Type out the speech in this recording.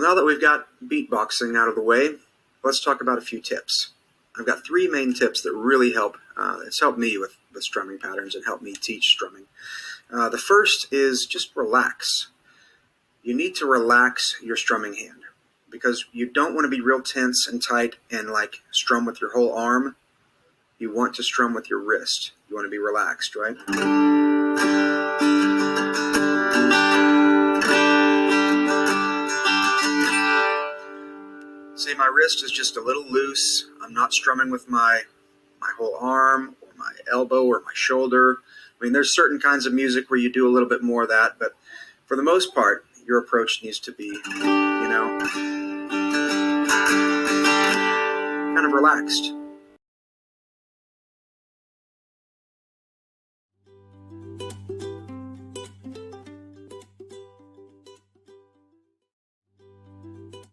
Well, now that we've got beatboxing out of the way, let's talk about a few tips. I've got 3 main tips that really help. It's helped me with strumming patterns and helped me teach strumming. The first is just relax. You need to relax your strumming hand because you don't want to be real tense and tight and like strum with your whole arm. You want to strum with your wrist. You want to be relaxed, right? See, my wrist is just a little loose. I'm not strumming with my whole arm or my elbow or my shoulder. I mean, there's certain kinds of music where you do a little bit more of that, but for the most part, your approach needs to be, kind of relaxed.